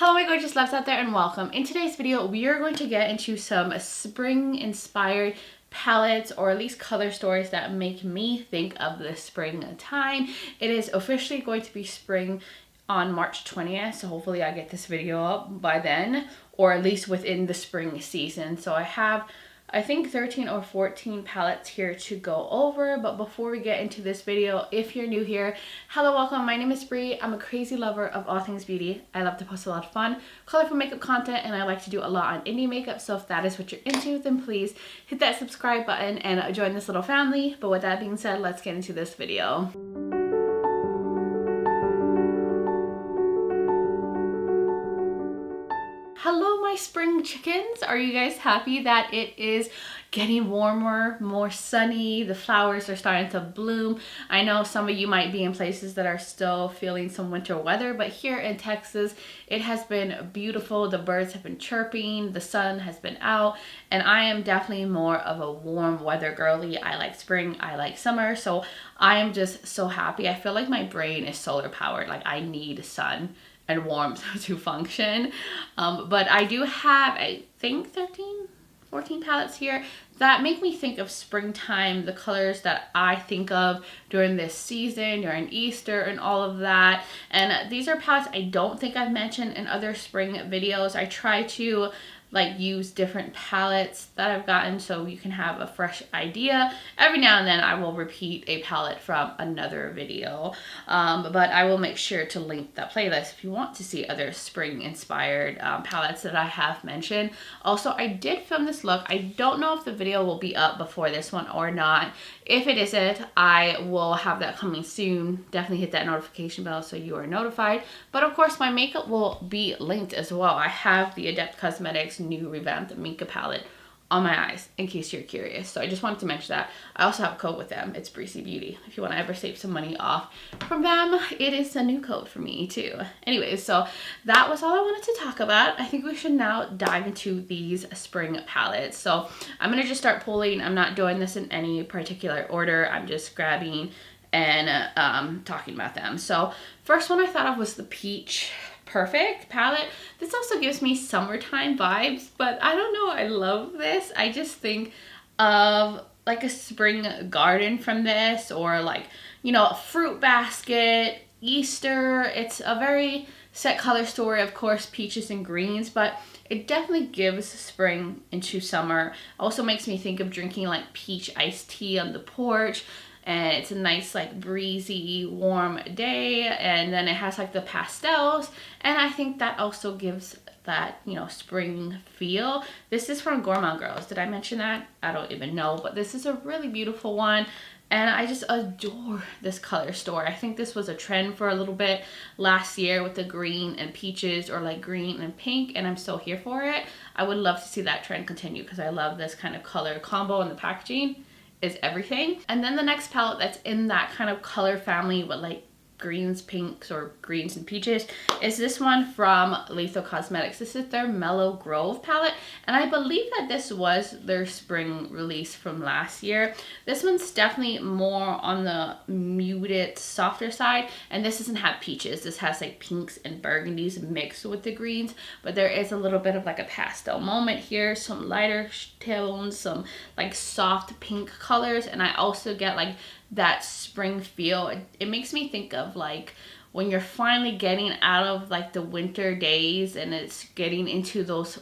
Hello my gorgeous loves out there and welcome. In today's video we are going to get into some spring inspired palettes, or at least color stories that make me think of the springtime. It is officially going to be spring on March 20th, so hopefully I get this video up by then, or at least within the spring season. So I have I think 13 or 14 palettes here to go over, but before we get into this video, if you're new here, hello, welcome. My name is Bri. I'm a crazy lover of all things beauty. I love to post a lot of fun, colorful makeup content, and I like to do a lot on indie makeup. So if that is what you're into, then please hit that subscribe button and join this little family. But with that being said, let's get into this video. Hello my spring chickens. Are you guys happy that it is getting warmer, more sunny? The flowers are starting to bloom. I know some of you might be in places that are still feeling some winter weather, but here in Texas it has been beautiful. The birds have been chirping, the sun has been out, and I am definitely more of a warm weather girly. I like spring, I like summer, so I am just so happy. I feel like my brain is solar powered. Like I need sun and warmth to function. But I do have, I think 14 palettes here that make me think of springtime, the colors that I think of during this season, during Easter and all of that. And these are palettes I don't think I've mentioned in other spring videos. I try to like use different palettes that I've gotten so you can have a fresh idea. Every now and then I will repeat a palette from another video, but I will make sure to link that playlist if you want to see other spring inspired palettes that I have mentioned. Also, I did film this look. I don't know if the video will be up before this one or not. If it isn't, I will have that coming soon. Definitely hit that notification bell so you are notified. But of course my makeup will be linked as well. I have the Adept Cosmetics new revamped makeup palette on my eyes, in case you're curious. So I just wanted to mention that. I also have a code with them. It's Breezy Beauty. If you want to ever save some money off from them, it is a new code for me too. Anyways, so that was all I wanted to talk about. I think we should now dive into these spring palettes. So I'm going to just start pulling. I'm not doing this in any particular order. I'm just grabbing and talking about them. So first one I thought of was the Peach Perfect palette. This also gives me summertime vibes, but I don't know, I love this. I just think of like a spring garden from this, or like, you know, a fruit basket, Easter. It's a very set color story, of course, peaches and greens, but it definitely gives spring into summer. Also makes me think of drinking like peach iced tea on the porch. And it's a nice like breezy warm day, and then it has like the pastels, and I think that also gives that, you know, spring feel. This is from Gourmande Girls. Did I mention that? I don't even know, but this is a really beautiful one, and I just adore this color story. I think this was a trend for a little bit last year with the green and peaches, or like green and pink, and I'm so here for it. I would love to see that trend continue because I love this kind of color combo, and the packaging is everything. And then the next palette that's in that kind of color family with like greens, pinks, or greens and peaches is this one from Adept Cosmetics. This is their Mellow Grove palette, and I believe that this was their spring release from last year. This one's definitely more on the muted, softer side, and this doesn't have peaches. This has like pinks and burgundies mixed with the greens, but there is a little bit of like a pastel moment here, some lighter tones, some like soft pink colors, and I also get like that spring feel. It makes me think of like when you're finally getting out of like the winter days and it's getting into those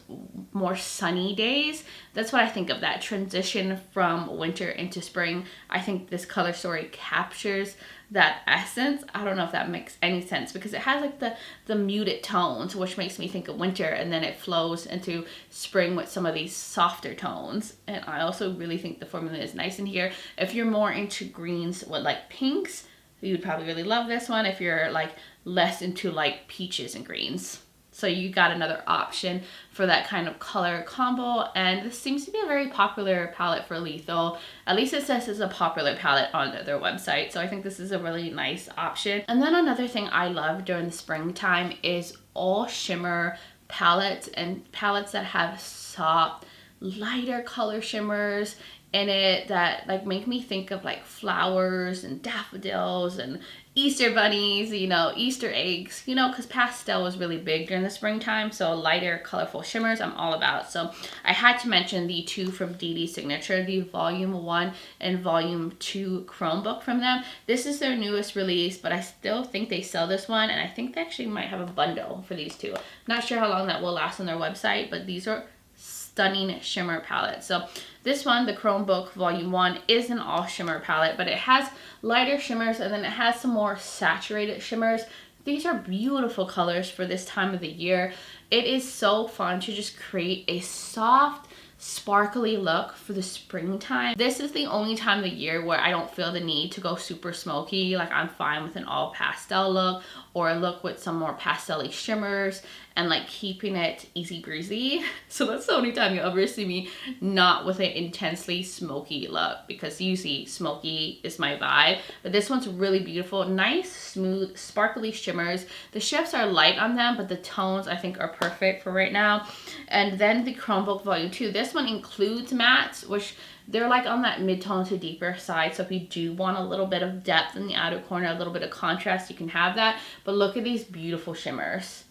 more sunny days. That's what I think of, that transition from winter into spring. I think this color story captures that essence. I don't know if that makes any sense because it has like the muted tones, which makes me think of winter, and then it flows into spring with some of these softer tones. And I also really think the formula is nice in here. If you're more into greens with like pinks, you would probably really love this one. If you're like less into like peaches and greens, so you got another option for that kind of color combo. And this seems to be a very popular palette for Lethal. At least it says it's a popular palette on their website. So I think this is a really nice option. And then another thing I love during the springtime is all shimmer palettes, and palettes that have soft lighter color shimmers in it that like make me think of like flowers and daffodils and Easter bunnies, you know, Easter eggs, you know, because pastel was really big during the springtime. So lighter, colorful shimmers, I'm all about. So I had to mention the two from DD Signature, the Volume 1 and Volume 2 Chromebook from them. This is their newest release, but I still think they sell this one. And I think they actually might have a bundle for these two. Not sure how long that will last on their website, but these are stunning shimmer palette. So this one, the Chromebook Volume 1, is an all shimmer palette, but it has lighter shimmers and then it has some more saturated shimmers. These are beautiful colors for this time of the year. It is so fun to just create a soft, sparkly look for the springtime. This is the only time of the year where I don't feel the need to go super smoky. Like I'm fine with an all pastel look or a look with some more pastel-y shimmers and like keeping it easy breezy. So that's the only time you'll ever see me not with an intensely smoky look, because usually smoky is my vibe. But this one's really beautiful, nice, smooth, sparkly shimmers. The shifts are light on them, but the tones I think are perfect for right now. And then the Chromebook Volume 2, this one includes mattes, which they're like on that mid-tone to deeper side. So if you do want a little bit of depth in the outer corner, a little bit of contrast, you can have that. But look at these beautiful shimmers.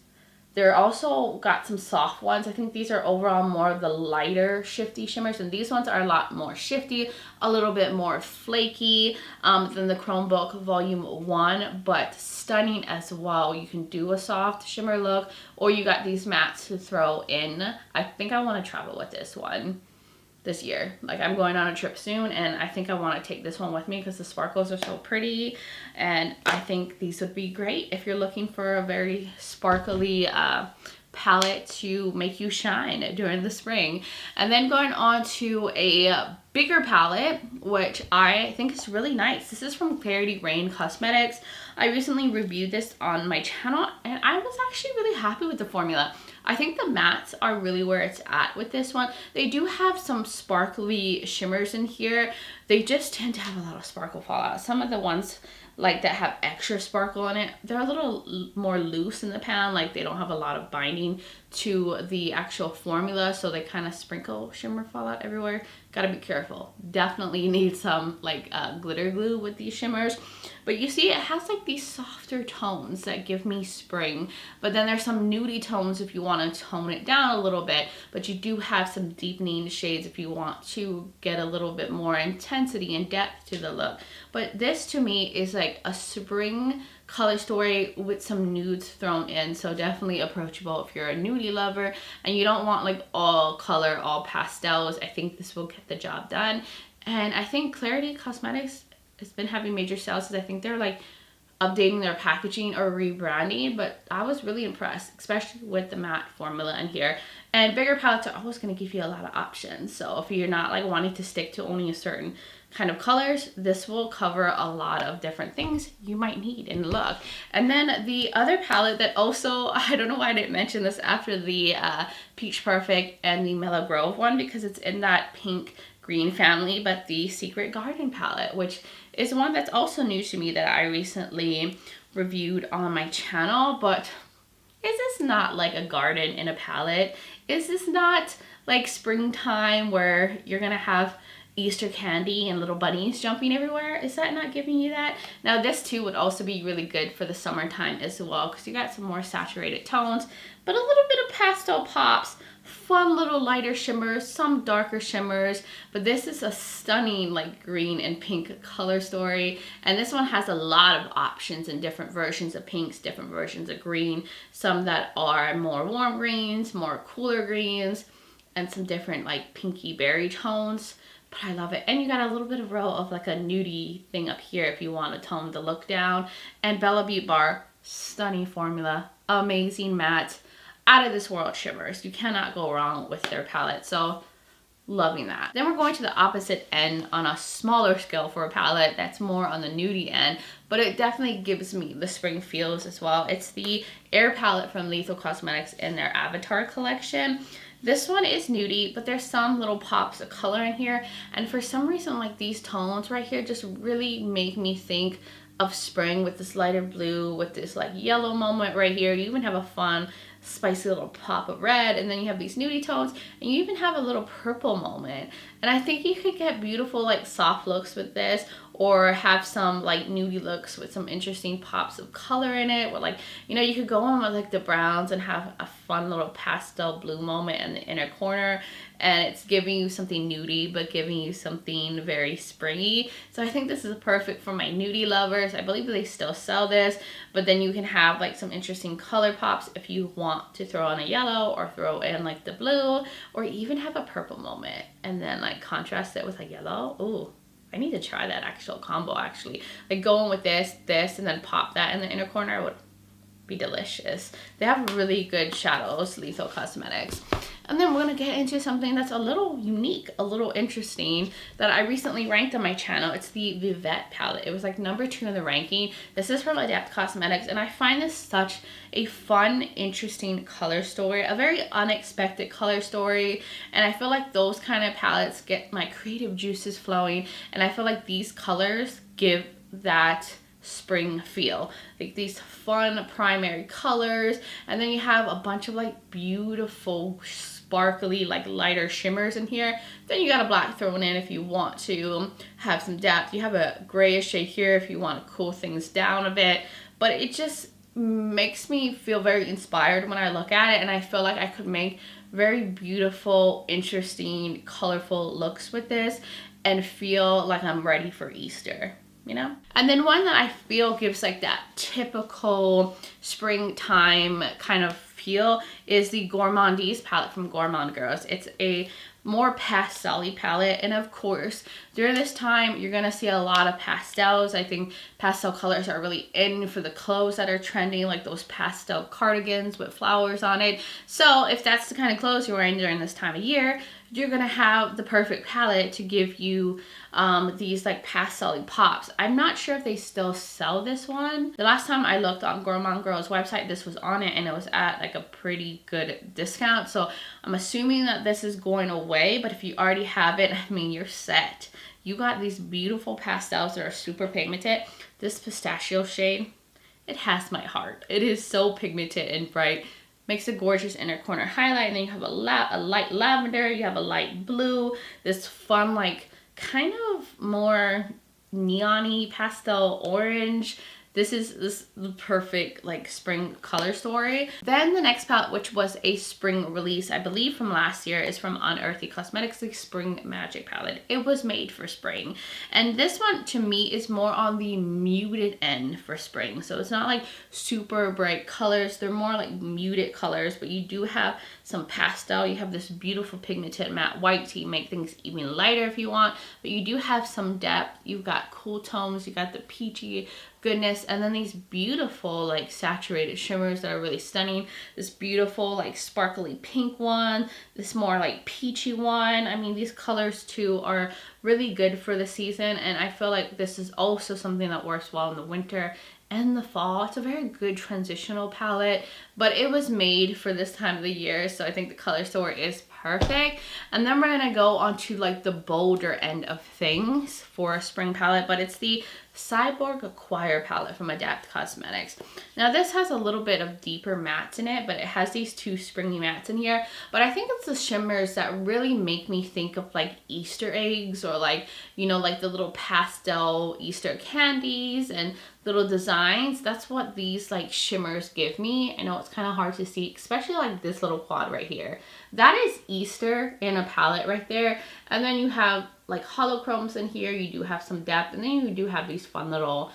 They're also got some soft ones. I think these are overall more of the lighter shifty shimmers, and these ones are a lot more shifty, a little bit more flaky than the Chromebook Volume 1, but stunning as well. You can do a soft shimmer look, or you got these mattes to throw in. I think I want to travel with this one this year. Like I'm going on a trip soon, and I think I want to take this one with me because the sparkles are so pretty, and I think these would be great if you're looking for a very sparkly palette to make you shine during the spring. And then going on to a bigger palette, which I think is really nice. This is from Clarity Rain Cosmetics. I recently reviewed this on my channel, and I was actually really happy with the formula. I think the mattes are really where it's at with this one. They do have some sparkly shimmers in here. They just tend to have a lot of sparkle fallout. Some of the ones like that have extra sparkle in it, they're a little more loose in the pan. Like they don't have a lot of binding to the actual formula, so they kind of sprinkle shimmer fallout everywhere. Gotta be careful. Definitely need some like glitter glue with these shimmers. But you see, it has like these softer tones that give me spring, but then there's some nudie tones if you want to tone it down a little bit, but you do have some deepening shades if you want to get a little bit more intensity and depth to the look. But this to me is like a spring color story with some nudes thrown in, so definitely approachable if you're a nudie lover and you don't want like all color, all pastels. I think this will get the job done. And I think Clarity Cosmetics has been having major sales because I think they're like updating their packaging or rebranding, but I was really impressed, especially with the matte formula in here. And bigger palettes are always going to give you a lot of options, so if you're not like wanting to stick to only a certain kind of colors, this will cover a lot of different things you might need in the look. And then the other palette that also, I don't know why I didn't mention this after the Peach Perfect and the Mellow Grove one, because it's in that pink green family, but the Secret Garden palette, which is one that's also new to me that I recently reviewed on my channel. But is this not like a garden in a palette? Is this not like springtime where you're gonna have Easter candy and little bunnies jumping everywhere? Is that not giving you that? Now this too would also be really good for the summertime as well, because you got some more saturated tones, but a little bit of pastel pops, fun little lighter shimmers, some darker shimmers. But this is a stunning like green and pink color story, and this one has a lot of options and different versions of pinks, different versions of green, some that are more warm greens, more cooler greens, and some different like pinky berry tones. But I love it. And you got a little bit of row of like a nudie thing up here if you want to tone the look down. And Beaute Bar, stunning formula, amazing matte, out of this world shimmers. You cannot go wrong with their palette. So loving that. Then we're going to the opposite end on a smaller scale for a palette that's more on the nudie end, but it definitely gives me the spring feels as well. It's the Air palette from Lethal Cosmetics in their Avatar collection. This one is nudie, but there's some little pops of color in here, and for some reason like these tones right here just really make me think of spring, with this lighter blue, with this like yellow moment right here. You even have a fun spicy little pop of red, and then you have these nudie tones, and you even have a little purple moment. And I think you could get beautiful like soft looks with this, or have some like nudie looks with some interesting pops of color in it, or like, you know, you could go on with like the browns and have a fun little pastel blue moment in the inner corner, and it's giving you something nudie but giving you something very springy. So I think this is perfect for my nudie lovers. I believe they still sell this, but then you can have like some interesting color pops if you want to throw on a yellow or throw in like the blue, or even have a purple moment and then like contrast it with a yellow. Ooh, I need to try that actual combo actually. Like going with this, and then pop that in the inner corner would be delicious. They have really good shadows, Lethal Cosmetics. And then we're gonna get into something that's a little unique, a little interesting, that I recently ranked on my channel. It's the Vivette palette. It was like #2 in the ranking. This is from Adept Cosmetics, and I find this such a fun, interesting color story, a very unexpected color story. And I feel like those kind of palettes get my creative juices flowing, and I feel like these colors give that spring feel, like these fun primary colors, and then you have a bunch of like beautiful sparkly like lighter shimmers in here. Then you got a black thrown in if you want to have some depth. You have a grayish shade here if you want to cool things down a bit, but it just makes me feel very inspired when I look at it, and I feel like I could make very beautiful, interesting, colorful looks with this and feel like I'm ready for Easter, you know? And then one that I feel gives like that typical springtime kind of feel is the Gourmandises palette from Gourmande Girls. It's a more pastel-y palette, and of course during this time you're gonna see a lot of pastels. I think pastel colors are really in for the clothes that are trending, like those pastel cardigans with flowers on it. So if that's the kind of clothes you're wearing during this time of year, you're gonna have the perfect palette to give you these like pastel-y pops. I'm not sure if they still sell this one. The last time I looked on Gourmande Girls website, this was on it, and it was at like a pretty good discount. So I'm assuming that this is going away, but if you already have it, I mean, you're set. You got these beautiful pastels that are super pigmented. This pistachio shade, it has my heart. It is so pigmented and bright. Makes a gorgeous inner corner highlight, and then you have a light lavender, you have a light blue, this fun like kind of more neon-y pastel orange. This is the perfect like spring color story. Then the next palette, which was a spring release, I believe from last year, is from Unearthly Cosmetics, the Spring Magic palette. It was made for spring, and this one to me is more on the muted end for spring. So it's not like super bright colors, they're more like muted colors, but you do have some pastel. You have this beautiful pigmented matte white to make things even lighter if you want, but you do have some depth. You've got cool tones, you got the peachy goodness, and then these beautiful like saturated shimmers that are really stunning. This beautiful like sparkly pink one, this more like peachy one. I mean, these colors too are really good for the season, and I feel like this is also something that works well in the winter and the fall. It's a very good transitional palette, but it was made for this time of the year, so I think the color story is perfect. And then we're gonna go on to like the bolder end of things for a spring palette, but it's the Cyborg Choir palette from Adept Cosmetics. Now this has a little bit of deeper mattes in it, but it has these two springy mattes in here. But I think it's the shimmers that really make me think of like Easter eggs, or like, you know, like the little pastel Easter candies and little designs. That's what these like shimmers give me. I know it's kind of hard to see, especially like this little quad right here. That is Easter in a palette right there. And then you have like holochromes in here. You do have some depth, and then you do have these fun little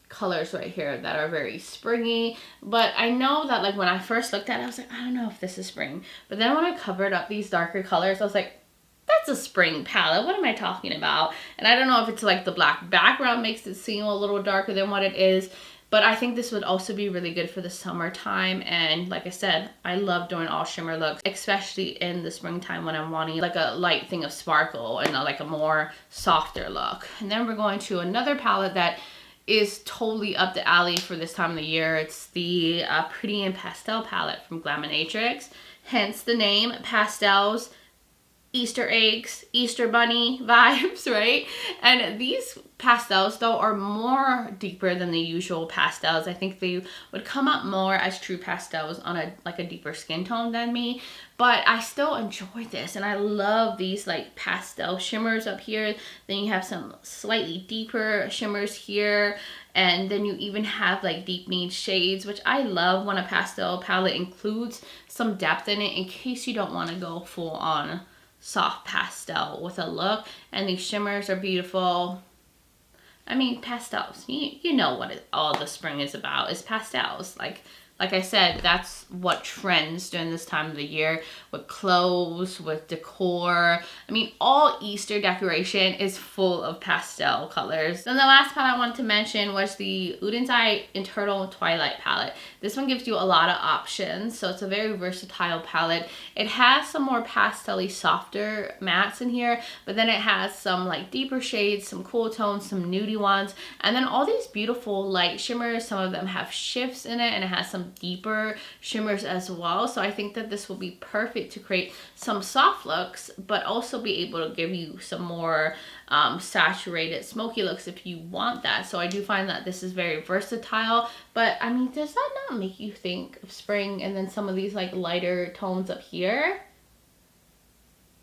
colors right here that are very springy. But I know that like when I first looked at it, I was like, I don't know if this is spring. But then when I covered up these darker colors, I was like, that's a spring palette. What am I talking about? And I don't know if it's like the black background makes it seem a little darker than what it is, but I think this would also be really good for the summertime. And like I said, I love doing all shimmer looks, especially in the springtime when I'm wanting like a light thing of sparkle and like a more softer look. And then we're going to another palette that is totally up the alley for this time of the year. It's the Pretty in Pastel palette from Glaminatrix, hence the name Pastels Easter eggs, Easter bunny vibes, right? And these pastels though are more deeper than the usual pastels. I think they would come up more as true pastels on a deeper skin tone than me, but I still enjoy this, and I love these like pastel shimmers up here. Then you have some slightly deeper shimmers here, and then you even have like deepening shades, which I love when a pastel palette includes some depth in it in case you don't want to go full on soft pastel with a look. And these shimmers are beautiful. I mean, pastels, you know what all the spring is about, is pastels. Like I said, that's what trends during this time of the year with clothes, with decor. I mean, all Easter decoration is full of pastel colors. Then the last palette I wanted to mention was the Uden's Eye Eternal Twilight palette. This one gives you a lot of options, so it's a very versatile palette. It has some more pastel-y, softer mattes in here, but then it has some like deeper shades, some cool tones, some nudie ones, and then all these beautiful light shimmers. Some of them have shifts in it, and it has some deeper shimmers as well. So I think that this will be perfect to create some soft looks, but also be able to give you some more saturated smoky looks if you want that. So I do find that this is very versatile. But I mean, does that not make you think of spring? And then some of these like lighter tones up here.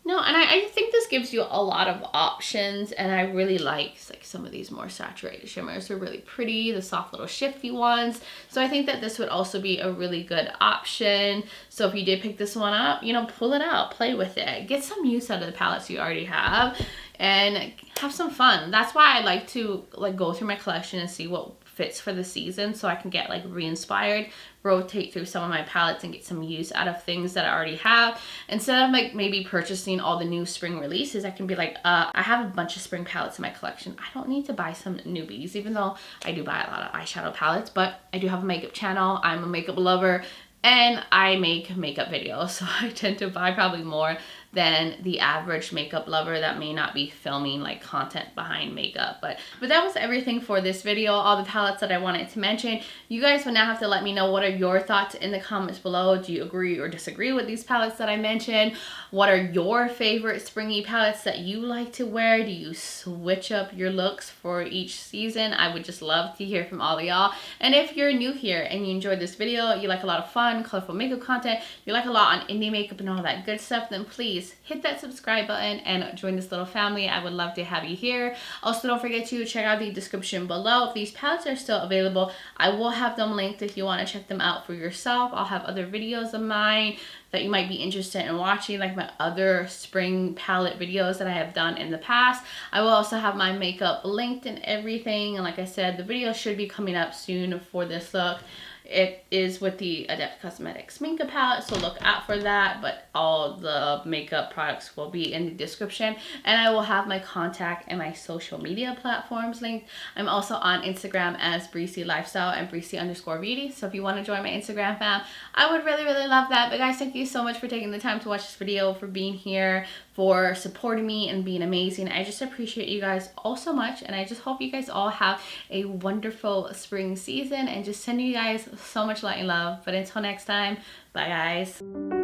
No, and I think this gives you a lot of options, and I really like some of these more saturated shimmers. They're really pretty, the soft little shifty ones. So I think that this would also be a really good option. So if you did pick this one up, you know, pull it out, play with it, get some use out of the palettes you already have, and have some fun. That's why I like to like go through my collection and see what fits for the season, so I can get like re-inspired, rotate through some of my palettes and get some use out of things that I already have. Instead of like maybe purchasing all the new spring releases, I can be like, I have a bunch of spring palettes in my collection. I don't need to buy some newbies, even though I do buy a lot of eyeshadow palettes, but I do have a makeup channel. I'm a makeup lover, and I make makeup videos, so I tend to buy probably more than the average makeup lover that may not be filming like content behind makeup. But that was everything for this video, all the palettes that I wanted to mention. You guys will now have to let me know, what are your thoughts in the comments below. Do you agree or disagree with these palettes that I mentioned? What are your favorite springy palettes that you like to wear? Do you switch up your looks for each season? I would just love to hear from all of y'all. And if you're new here and you enjoyed this video, you like a lot of fun, colorful makeup content, you like a lot on indie makeup and all that good stuff, then please hit that subscribe button and join this little family. I would love to have you here. Also, don't forget to check out the description below. If these palettes are still available, I will have them linked if you want to check them out for yourself. I'll have other videos of mine that you might be interested in watching, like my other spring palette videos that I have done in the past. I will also have my makeup linked and everything, and like I said, the video should be coming up soon for this look. It is with the Adept Cosmetics makeup palette, so look out for that, but all the makeup products will be in the description, and I will have my contact and my social media platforms linked. I'm also on Instagram as Breezy Lifestyle and Breezy_beauty, so if you want to join my Instagram fam, I would really love that. But guys, thank you so much for taking the time to watch this video, for being here, for supporting me and being amazing. I just appreciate you guys all so much, and I just hope you guys all have a wonderful spring season, and just sending you guys so much light and love. But until next time, bye guys.